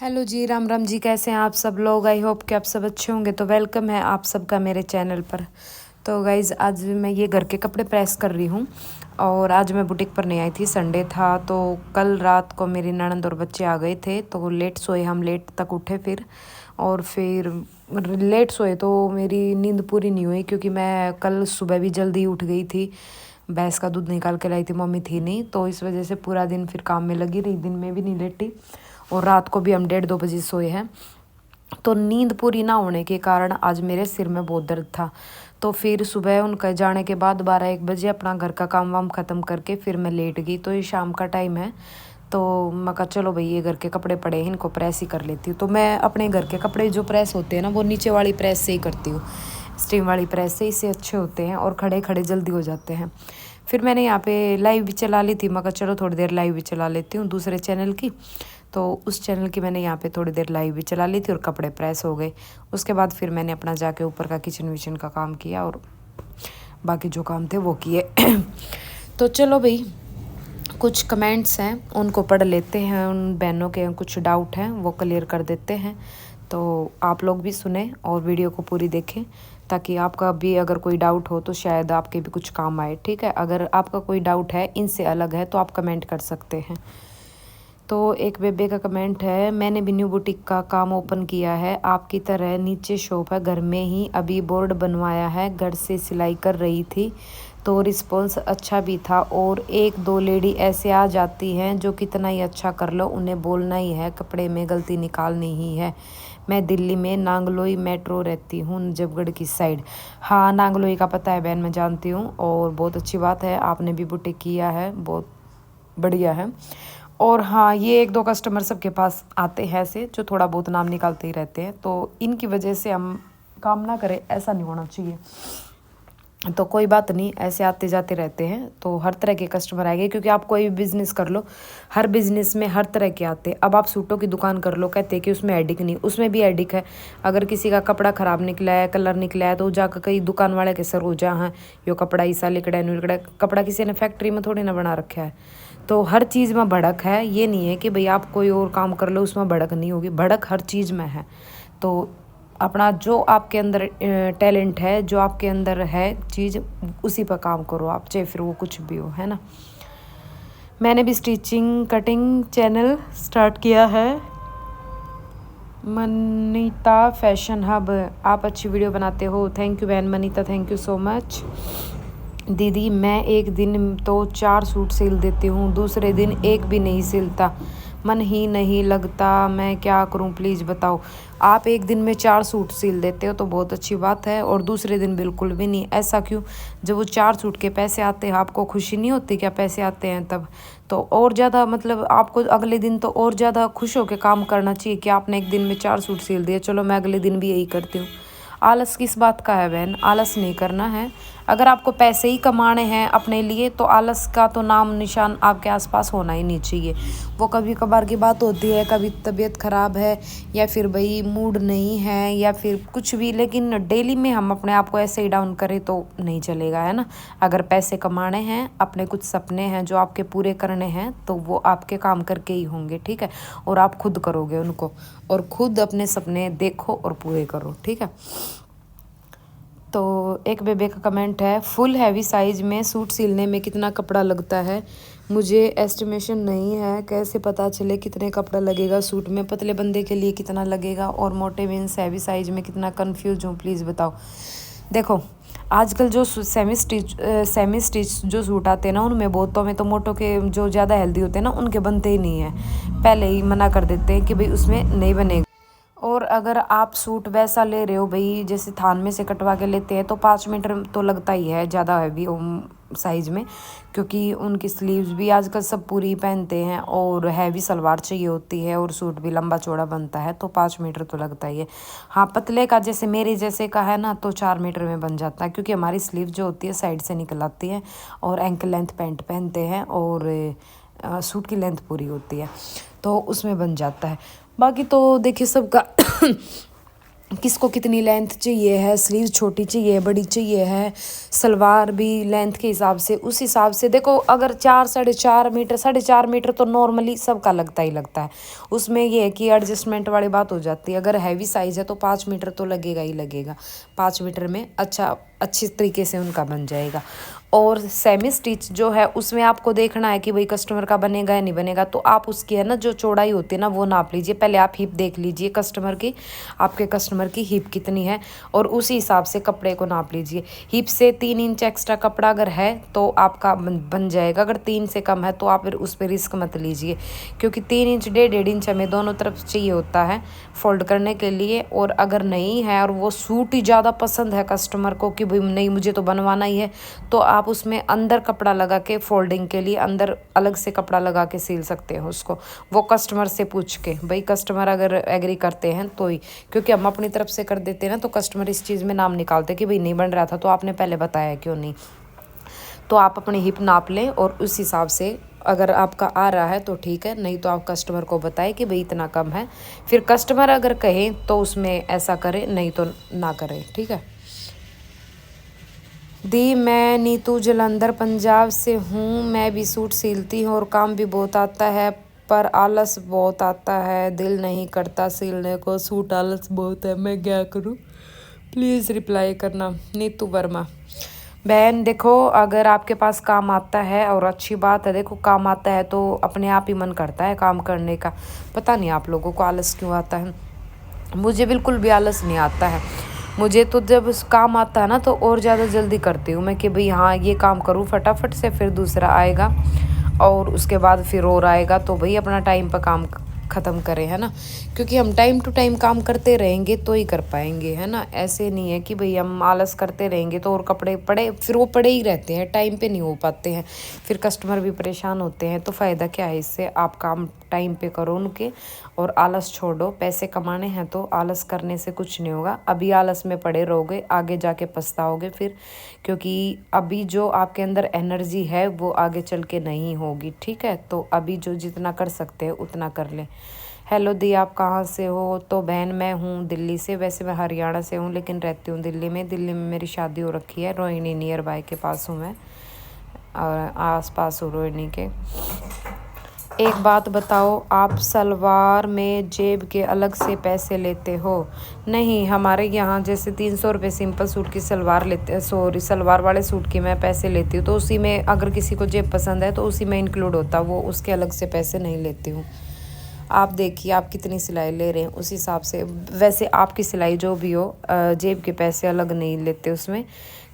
Hello जी, राम राम जी। कैसे हैं आप सब लोग? आई होप कि आप सब अच्छे होंगे। तो वेलकम है आप सबका मेरे चैनल पर। तो गाइज़, आज मैं ये घर के कपड़े प्रेस कर रही हूँ और आज मैं बुटीक पर नहीं आई थी, संडे था। तो कल रात को मेरी ननंद और बच्चे आ गए थे तो लेट सोए, हम लेट तक उठे फिर लेट सोए तो मेरी नींद पूरी नहीं हुई क्योंकि मैं कल सुबह भी जल्दी उठ गई थी। भैंस का दूध निकाल के लाई थी, मम्मी थी नहीं, तो इस वजह से पूरा दिन फिर काम में लगी रही, दिन में भी नहीं लेटी और रात को भी हम 1:30-2 बजे सोए हैं। तो नींद पूरी ना होने के कारण आज मेरे सिर में बहुत दर्द था। तो फिर सुबह उनका जाने के बाद 12-1 बजे अपना घर का काम वाम ख़त्म करके फिर मैं लेट गई। तो ये शाम का टाइम है तो मैं कहा चलो भाई, ये घर के कपड़े पड़े हैं, इनको प्रेस ही कर लेती हूँ। तो मैं अपने घर के कपड़े जो प्रेस होते हैं ना, वो नीचे वाली प्रेस से ही करती हूँ, स्टीम वाली प्रेस से। इससे अच्छे होते हैं और खड़े खड़े जल्दी हो जाते हैं। फिर मैंने यहाँ पे लाइव भी चला ली थी, मैं कहा चलो थोड़ी देर लाइव भी चला लेती हूँ दूसरे चैनल की। तो उस चैनल की मैंने यहाँ पे थोड़ी देर लाइव भी चला ली थी और कपड़े प्रेस हो गए। उसके बाद फिर मैंने अपना जाके ऊपर का किचन विचन का काम किया और बाकी जो काम थे वो किए। तो चलो भाई, कुछ कमेंट्स हैं उनको पढ़ लेते हैं, उन बहनों के कुछ डाउट हैं वो क्लियर कर देते हैं। तो आप लोग भी सुने और वीडियो को पूरी देखें ताकि आपका भी अगर कोई डाउट हो तो शायद आपके भी कुछ काम आए। ठीक है, अगर आपका कोई डाउट है इनसे अलग है तो आप कमेंट कर सकते हैं। तो एक बेबे का कमेंट है, मैंने भी न्यू बुटीक का काम ओपन किया है, आपकी तरह नीचे शॉप है, घर में ही अभी बोर्ड बनवाया है, घर से सिलाई कर रही थी तो रिस्पॉन्स अच्छा भी था। और 1-2 लेडी ऐसे आ जाती हैं जो कितना ही अच्छा कर लो उन्हें बोलना ही है, कपड़े में गलती निकालनी ही है। मैं दिल्ली में नांगलोई मेट्रो रहती हूँ, नजफगढ़ की साइड। हाँ, नांगलोई का पता है बहन, मैं जानती हूँ और बहुत अच्छी बात है, आपने भी बुटीक किया है, बहुत बढ़िया है। और हाँ, ये 1-2 कस्टमर सबके पास आते हैं ऐसे जो थोड़ा बहुत नाम निकालते ही रहते हैं, तो इनकी वजह से हम काम ना करें, ऐसा नहीं होना चाहिए। तो कोई बात नहीं, ऐसे आते जाते रहते हैं तो हर तरह के कस्टमर आएंगे, क्योंकि आप कोई भी बिज़नेस कर लो, हर बिज़नेस में हर तरह के आते हैं। अब आप सूटों की दुकान कर लो, कहते हैं कि उसमें एडिक नहीं, उसमें भी एडिक है। अगर किसी का कपड़ा ख़राब निकला है, कलर निकला है, तो जाकर कई दुकान वाले के सर हो जा, हाँ यो कपड़ा ऐसा लिकड़ा है, कपड़ा किसी ने फैक्ट्री में थोड़ी ना बना रखा है। तो हर चीज़ में भड़क है, ये नहीं है कि भाई आप कोई और काम कर लो उसमें भड़क नहीं होगी, भड़क हर चीज़ में है। तो अपना जो आपके अंदर टैलेंट है, जो आपके अंदर है चीज़, उसी पर काम करो आप, चाहे फिर वो कुछ भी हो, है ना। मैंने भी स्टिचिंग कटिंग चैनल स्टार्ट किया है, मनीता फैशन हब। आप अच्छी वीडियो बनाते हो, थैंक यू बहन Manita, thank you so much. दीदी, मैं एक दिन तो 4 सूट सिल देती हूँ, दूसरे दिन एक भी नहीं सिलता, मन ही नहीं लगता, मैं क्या करूँ प्लीज़ बताओ। आप एक दिन में 4 सूट सिल देते हो तो बहुत अच्छी बात है, और दूसरे दिन बिल्कुल भी नहीं, ऐसा क्यों? जब वो 4 सूट के पैसे आते हैं आपको खुशी नहीं होती क्या? पैसे आते हैं तब तो और ज़्यादा, मतलब आपको अगले दिन तो और ज़्यादा खुश होकर काम करना चाहिए कि आपने एक दिन में 4 सूट सिल दिए, चलो मैं अगले दिन भी यही करती हूँ। आलस किस बात का है बहन? आलस नहीं करना है। अगर आपको पैसे ही कमाने हैं अपने लिए तो आलस का तो नाम निशान आपके आसपास होना ही नहीं चाहिए। वो कभी कभार की बात होती है, कभी तबीयत ख़राब है या फिर भाई मूड नहीं है या फिर कुछ भी, लेकिन डेली में हम अपने आप को ऐसे ही डाउन करें तो नहीं चलेगा, है ना। अगर पैसे कमाने हैं, अपने कुछ सपने हैं जो आपके पूरे करने हैं, तो वो आपके काम करके ही होंगे, ठीक है। और आप खुद करोगे उनको, और खुद अपने सपने देखो और पूरे करो, ठीक है। तो एक बेबे का कमेंट है, फुल हैवी साइज में सूट सिलने में कितना कपड़ा लगता है? मुझे एस्टिमेशन नहीं है, कैसे पता चले कितने कपड़ा लगेगा सूट में? पतले बंदे के लिए कितना लगेगा और मोटे मीन्स हैवी साइज में कितना? कंफ्यूज हूँ, प्लीज़ बताओ। देखो, आजकल जो सेमी स्टिच जो सूट आते हैं ना, उनमें बहुतों में तो मोटों के जो ज़्यादा हेल्दी होते हैं ना, उनके बनते ही नहीं हैं, पहले ही मना कर देते हैं कि भाई उसमें नहीं बनेगा। और अगर आप सूट वैसा ले रहे हो भाई, जैसे थान में से कटवा के लेते हैं, तो 5 मीटर तो लगता ही है ज़्यादा हैवी साइज़ में, क्योंकि उनकी स्लीव्स भी आजकल सब पूरी पहनते हैं और हैवी सलवार चाहिए होती है और सूट भी लंबा चौड़ा बनता है, तो 5 मीटर तो लगता ही है। हाँ, पतले का जैसे मेरे जैसे का है ना, तो 4 मीटर में बन जाता है, क्योंकि हमारी स्लीव जो होती है साइड से निकल आती है और एंकल लेंथ पैंट पहनते हैं और सूट की लेंथ पूरी होती है, तो उसमें बन जाता है। बाकी तो देखिए सबका किसको कितनी लेंथ चाहिए है, स्लीव छोटी चाहिए बड़ी चाहिए है, सलवार भी लेंथ के हिसाब से, उस हिसाब से देखो। अगर 4 साढ़े चार मीटर तो नॉर्मली सबका लगता ही लगता है। उसमें ये है कि एडजस्टमेंट वाली बात हो जाती है। अगर हैवी साइज़ है तो 5 मीटर तो लगेगा ही लगेगा। 5 मीटर में अच्छी तरीके से उनका बन जाएगा। और सेमी स्टिच जो है उसमें आपको देखना है कि भाई कस्टमर का बनेगा या नहीं बनेगा। तो आप उसकी है ना जो चौड़ाई होती है ना वो नाप लीजिए। पहले आप हिप देख लीजिए कस्टमर की, आपके कस्टमर की हिप कितनी है, और उसी हिसाब से कपड़े को नाप लीजिए। हिप से 3 इंच एक्स्ट्रा कपड़ा अगर है तो आपका बन जाएगा। अगर 3 से कम है तो आप फिर उस पर रिस्क मत लीजिए, क्योंकि 3 इंच 1.5 इंच हमें दोनों तरफ चाहिए होता है फोल्ड करने के लिए। और अगर नहीं है और वो सूट ही ज़्यादा पसंद है कस्टमर को कि भाई नहीं मुझे तो बनवाना ही है, तो आप उसमें अंदर कपड़ा लगा के फोल्डिंग के लिए अंदर अलग से कपड़ा लगा के सिल सकते हो उसको, वो कस्टमर से पूछ के। भाई कस्टमर अगर एग्री करते हैं तो ही, क्योंकि हम अपनी तरफ से कर देते हैं ना तो कस्टमर इस चीज़ में नाम निकालते कि भाई नहीं बन रहा था तो आपने पहले बताया क्यों नहीं। तो आप अपनी हिप नाप लें और उस हिसाब से अगर आपका आ रहा है तो ठीक है, नहीं तो आप कस्टमर को बताएं कि भाई इतना कम है। फिर कस्टमर अगर कहें तो उसमें ऐसा करें, नहीं तो ना करें, ठीक है। दी मैं नीतू जलंधर पंजाब से हूँ। मैं भी सूट सिलती हूँ और काम भी बहुत आता है, पर आलस बहुत आता है, दिल नहीं करता सिलने को। सूट आलस बहुत है, मैं क्या करूँ? प्लीज़ रिप्लाई करना। नीतू वर्मा। बहन देखो, अगर आपके पास काम आता है और अच्छी बात है, देखो काम आता है तो अपने आप ही मन करता है काम करने का। पता नहीं आप लोगों को आलस क्यों आता है। मुझे बिल्कुल भी आलस नहीं आता है। मुझे तो जब काम आता है ना तो और ज़्यादा जल्दी करती हूँ मैं कि भाई हाँ ये काम करूँ फटाफट से, फिर दूसरा आएगा और उसके बाद फिर और आएगा, तो भाई अपना टाइम पर काम ख़त्म करें, है ना। क्योंकि हम टाइम टू टाइम काम करते रहेंगे तो ही कर पाएंगे, है ना। ऐसे नहीं है कि भाई हम आलस करते रहेंगे तो और कपड़े पड़े फिर वो पड़े ही रहते हैं, टाइम पे नहीं हो पाते हैं, फिर कस्टमर भी परेशान होते हैं। तो फ़ायदा क्या है इससे? आप काम टाइम पे करो उनके और आलस छोड़ो। पैसे कमाने हैं तो आलस करने से कुछ नहीं होगा। अभी आलस में पड़े रहोगे आगे जाके पछताओगे फिर, क्योंकि अभी जो आपके अंदर एनर्जी है वो आगे चल के नहीं होगी, ठीक है। तो अभी जो जितना कर सकते हैं उतना कर लें। हेलो दी, आप कहाँ से हो? तो बहन मैं हूँ दिल्ली से, वैसे मैं हरियाणा से हूँ लेकिन रहती हूँ दिल्ली में। दिल्ली में मेरी शादी हो रखी है, रोहिणी नियर बाय के पास हूँ मैं, और आस पास हूँ रोहिणी के। एक बात बताओ, आप सलवार में जेब के अलग से पैसे लेते हो? नहीं, हमारे यहाँ जैसे 300 रुपये सिंपल सूट की सलवार लेते, सॉरी सलवार वाले सूट की मैं पैसे लेती हूँ, तो उसी में अगर किसी को जेब पसंद है तो उसी में इंक्लूड होता, वो उसके अलग से पैसे नहीं लेती हूँ। आप देखिए आप कितनी सिलाई ले रहे हैं उस हिसाब से। वैसे आपकी सिलाई जो भी हो, जेब के पैसे अलग नहीं लेते उसमें,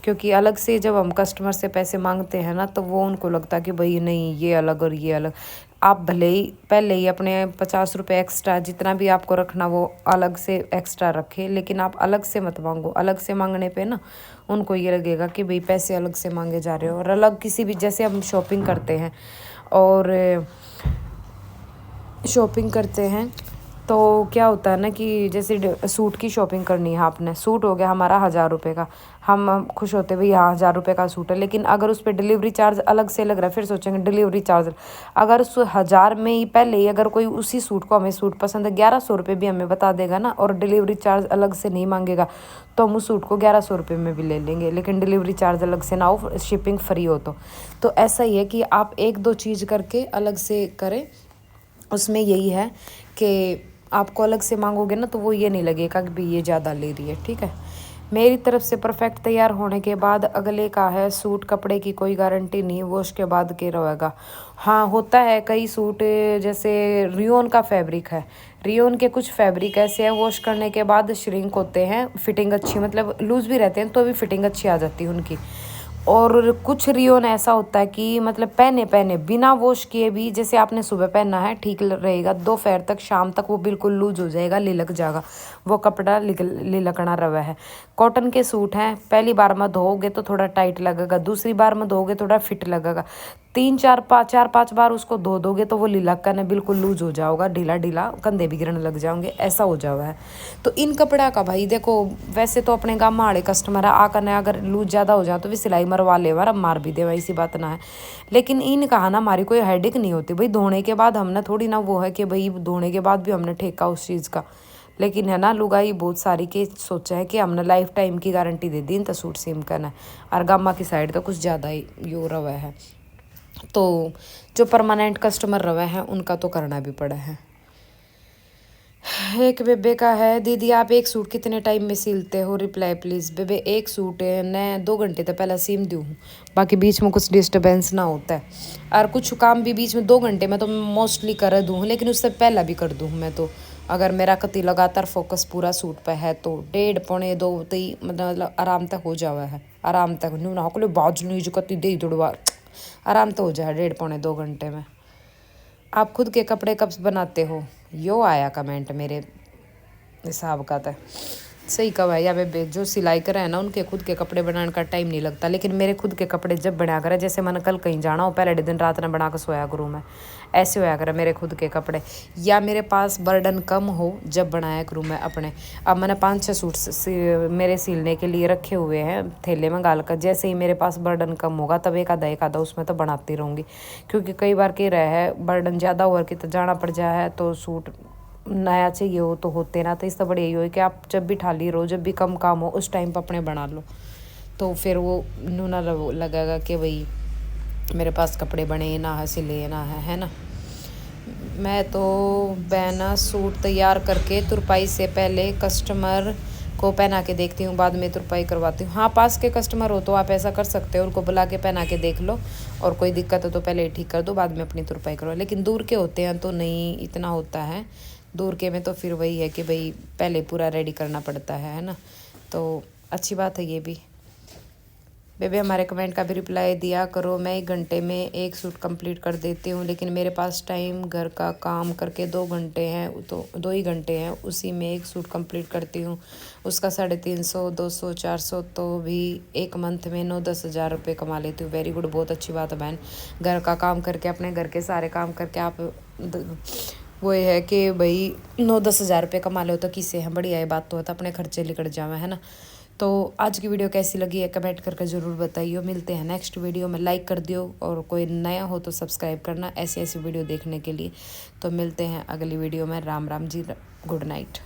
क्योंकि अलग से जब हम कस्टमर से पैसे मांगते हैं ना तो वो उनको लगता कि भाई नहीं ये अलग और ये अलग। आप भले ही पहले ही अपने 50 रुपये एक्स्ट्रा जितना भी आपको रखना वो अलग से एक्स्ट्रा रखें, लेकिन आप अलग से मत मांगो। अलग से मांगने पे ना उनको ये लगेगा कि भाई पैसे अलग से मांगे जा रहे हो। और अलग किसी भी, जैसे हम शॉपिंग करते हैं तो क्या होता है ना कि जैसे सूट की शॉपिंग करनी है, आपने सूट हो गया हमारा 1000 रुपये का, हम खुश होते भाई हाँ 1000 रुपये का सूट है, लेकिन अगर उस पर डिलीवरी चार्ज अलग से लग रहा है, फिर सोचेंगे डिलीवरी चार्ज। अगर उस 1000 में ही पहले ही अगर कोई उसी सूट को, हमें सूट पसंद है 1100 रुपये भी हमें बता देगा ना और डिलीवरी चार्ज अलग से नहीं मांगेगा, तो हम उस सूट को 1100 रुपये में भी ले लेंगे, लेकिन डिलीवरी चार्ज अलग से ना हो, शिपिंग फ्री हो। तो ऐसा ही है कि आप एक दो चीज़ करके अलग से करें। उसमें यही है कि आपको अलग से मांगोगे ना तो वो ये नहीं लगेगा कि भाई ये ज़्यादा ले रही है, ठीक है। मेरी तरफ से परफेक्ट तैयार होने के बाद अगले का है सूट, कपड़े की कोई गारंटी नहीं, वो उसके बाद के रहेगा। हाँ होता है, कई सूट जैसे रियोन का फैब्रिक है, रियोन के कुछ फैब्रिक ऐसे हैं वॉश करने के बाद श्रिंक होते हैं, फिटिंग अच्छी, मतलब लूज़ भी रहते हैं तो भी फिटिंग अच्छी आ जाती है उनकी। और कुछ रियोन ऐसा होता है कि मतलब पहने पहने बिना वॉश किए भी, जैसे आपने सुबह पहनना है ठीक रहेगा, दोपहर तक शाम तक वो बिल्कुल लूज हो जाएगा, लिलक जाएगा, वो कपड़ा लिलकना रवा है। कॉटन के सूट हैं, पहली बार में धोओगे तो थोड़ा टाइट लगेगा, दूसरी बार में धोओगे थोड़ा फिट लगेगा, चार पाँच बार उसको धो दोगे तो वो लिलकन है बिल्कुल लूज हो जाओगा, ढीला ढीला, कंधे भी गिरने लग जाओगे, ऐसा हो जावा है। तो इन कपड़ा का भाई देखो, वैसे तो अपने गाँव में आड़े कस्टमर है आकर ने अगर लूज ज़्यादा हो जाए तो भी सिलाई मरवा ले, अब मार भी दे, ऐसी बात ना है। लेकिन इन कहा ना हमारी कोई हेडेक नहीं होती भाई, धोने के बाद हमने थोड़ी ना वो है कि भाई धोने के बाद भी हमने ठेका उस चीज़ का, लेकिन है ना लुगाई बहुत सारी के सोचा है कि हमने लाइफ टाइम की गारंटी दे दी तो सूट सिम करना है। और गामा की साइड तो कुछ ज़्यादा ही यो रवा है, तो जो परमानेंट कस्टमर रवा है उनका तो करना भी पड़ा है। एक बेबे का है, दीदी आप एक सूट कितने टाइम में सिलते हो, रिप्लाई प्लीज़। बेबे एक सूट है मैं 2 घंटे तो पहले सीम दूँ हूँ, बाकी बीच में कुछ डिस्टर्बेंस ना होता है। और कुछ काम भी बीच में 2 घंटे में तो मोस्टली कर दूँ, लेकिन उससे पहला भी कर दूँ मैं तो। अगर मेरा कति लगातार फोकस पूरा सूट पे है तो 1.5 पौने 2 तई मतलब आराम तक हो जावा है। आराम तक नू ना को बाज नहीं जो कति दे जुड़वा, आराम तो हो जाए 1.5 पौने 2 घंटे में। आप खुद के कपड़े कब बनाते हो, यो आया कमेंट मेरे हिसाब का था। सही कहा या बेबे, जो सिलाई करे है ना उनके खुद के कपड़े बनाने का टाइम नहीं लगता, लेकिन मेरे खुद के कपड़े जब बना करे, जैसे मैंने कल कहीं जाना हो पहले दिन रात में बना कर सोया करूँ मैं, ऐसे होया करे मेरे खुद के कपड़े। या मेरे पास बर्डन कम हो जब बनाया करूँ मैं अपने। अब मैंने 5-6 सूट मेरे सिलने के लिए रखे हुए हैं थैले में गाल कर, जैसे ही मेरे पास बर्डन कम होगा तब एक आधा उसमें तो बनाती रहूँगी। क्योंकि कई बार कह रहा है बर्डन ज़्यादा होकर कि तो जाना पड़ जाए तो सूट नया चाहिए हो तो होते ना, तो इससे बड़ी यही हो कि आप जब भी ठाली रहो, जब भी कम काम हो उस टाइम पर अपने बना लो, तो फिर वो नूना लगेगा कि भाई मेरे पास कपड़े बने ना है, सिले ना है ना। मैं तो बहना सूट तैयार करके तुरपाई से पहले कस्टमर को पहना के देखती हूँ, बाद में तुरपाई करवाती हूँ। हाँ, पास के कस्टमर हो तो आप ऐसा कर सकते हो, उनको बुला के पहना के देख लो, और कोई दिक्कत हो तो पहले ही ठीक कर दो, बाद में अपनी तुरपाई करो। लेकिन दूर के होते हैं तो नहीं इतना होता है, दूर के में तो फिर वही है कि भाई पहले पूरा रेडी करना पड़ता है ना, तो अच्छी बात है ये भी। बेबे हमारे कमेंट का भी रिप्लाई दिया करो, मैं 1 घंटे में एक सूट कंप्लीट कर देती हूँ, लेकिन मेरे पास टाइम घर का काम करके 2 घंटे हैं, तो 2 ही घंटे हैं, उसी में एक सूट कंप्लीट करती हूँ। उसका 350, 200, 400 तो भी एक मंथ में 9-10 हज़ार रुपये कमा लेती हूँ। वेरी गुड, बहुत अच्छी बात है बहन। घर का काम करके, अपने घर के सारे काम करके आप वो है कि भाई 9-10 हज़ार रुपये कमा लो तो किसे हैं, बढ़िया ये बात तो होता, अपने खर्चे निकल जावे है ना। तो आज की वीडियो कैसी लगी है कमेंट करके ज़रूर बताइए। मिलते हैं नेक्स्ट वीडियो में, लाइक कर दियो, और कोई नया हो तो सब्सक्राइब करना ऐसी वीडियो देखने के लिए। तो मिलते हैं अगली वीडियो में। Ram Ram ji, good night.